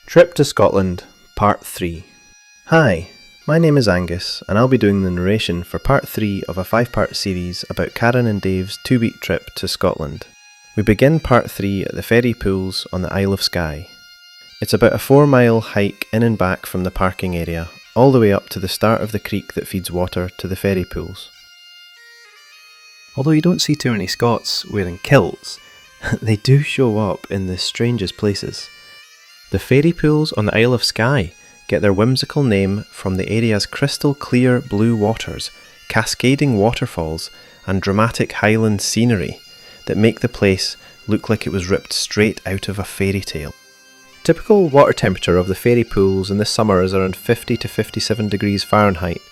Trip to Scotland, Part 3. Hi, my name is Angus, and I'll be doing the narration for Part 3 of a 5-part series about Karen and Dave's 2-week trip to Scotland. We begin Part 3 at the ferry pools on the Isle of Skye. It's about a 4-mile hike in and back from the parking area, all the way up to the start of the creek that feeds water to the ferry pools. Although you don't see too many Scots wearing kilts, they do show up in the strangest places. The ferry pools on the Isle of Skye get their whimsical name from the area's crystal clear blue waters, cascading waterfalls and dramatic highland scenery that make the place look like it was ripped straight out of a fairy tale. Typical water temperature of the ferry pools in the summer is around 50 to 57 degrees Fahrenheit,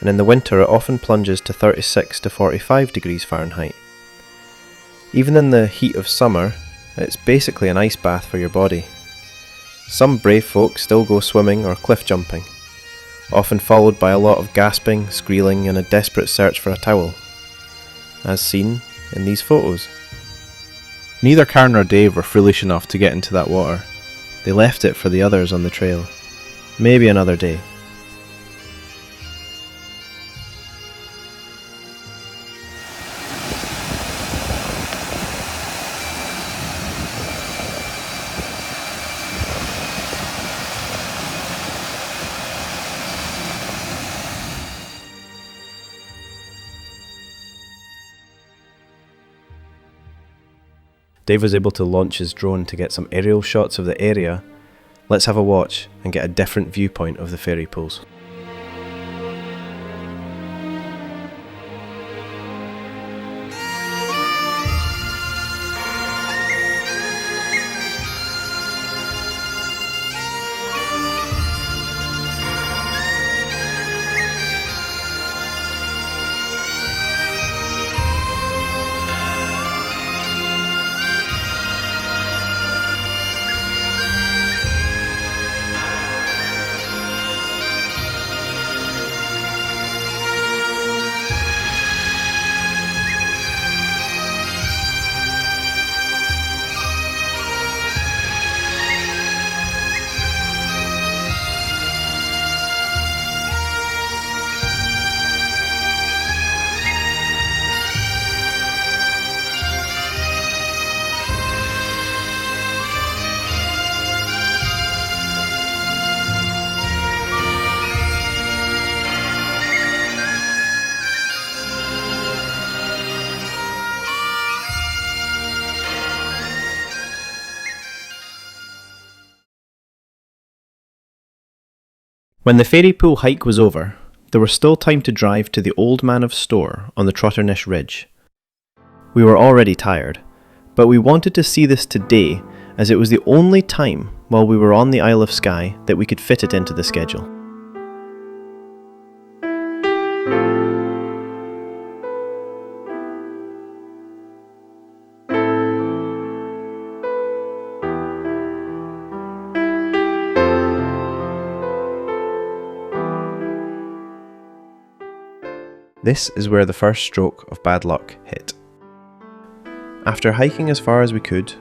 and in the winter it often plunges to 36 to 45 degrees Fahrenheit. Even in the heat of summer, it's basically an ice bath for your body. Some brave folk still go swimming or cliff jumping, often followed by a lot of gasping, squealing and a desperate search for a towel, as seen in these photos. Neither Karen nor Dave were foolish enough to get into that water. They left it for the others on the trail. Maybe another day. Dave was able to launch his drone to get some aerial shots of the area. Let's have a watch and get a different viewpoint of the ferry pools. When the ferry pool hike was over, there was still time to drive to the Old Man of Store on the Trotternish Ridge. We were already tired, but we wanted to see this today as it was the only time while we were on the Isle of Skye that we could fit it into the schedule. This is where the first stroke of bad luck hit. After hiking as far as we could,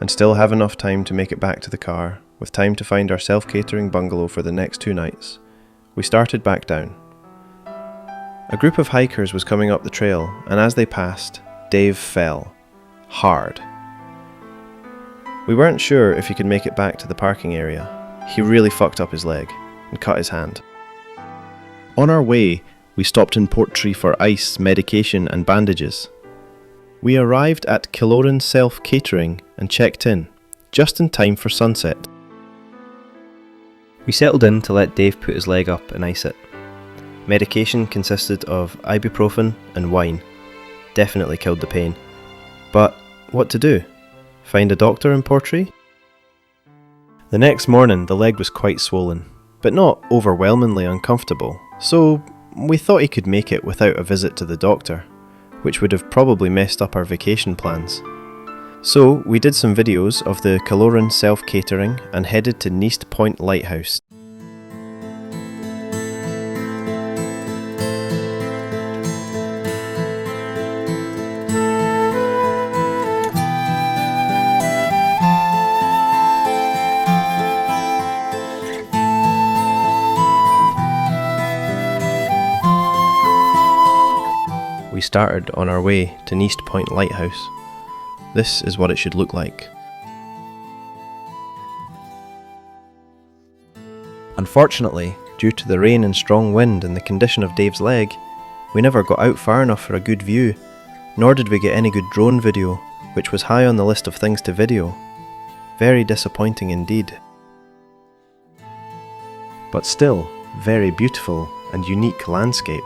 and still have enough time to make it back to the car, with time to find our self-catering bungalow for the next 2 nights, we started back down. A group of hikers was coming up the trail, and as they passed, Dave fell. Hard. We weren't sure if he could make it back to the parking area. He really fucked up his leg, and cut his hand. On our way, we stopped in Portree for ice, medication and bandages. We arrived at Killoran Self-Catering and checked in, just in time for sunset. We settled in to let Dave put his leg up and ice it. Medication consisted of ibuprofen and wine. Definitely killed the pain. But what to do? Find a doctor in Portree? The next morning the leg was quite swollen, but not overwhelmingly uncomfortable, so we thought he could make it without a visit to the doctor, which would have probably messed up our vacation plans. So we did some videos of the Killoran Self-Catering and headed to Neast Point Lighthouse. started on our way to Neast Point Lighthouse. This is what it should look like. Unfortunately, due to the rain and strong wind and the condition of Dave's leg, we never got out far enough for a good view, nor did we get any good drone video, which was high on the list of things to video. Very disappointing indeed. But still, very beautiful and unique landscape.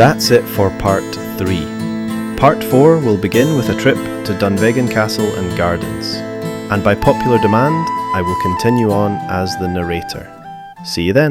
That's it for part 3. Part 4 will begin with a trip to Dunvegan Castle and Gardens, and by popular demand, I will continue on as the narrator. See you then!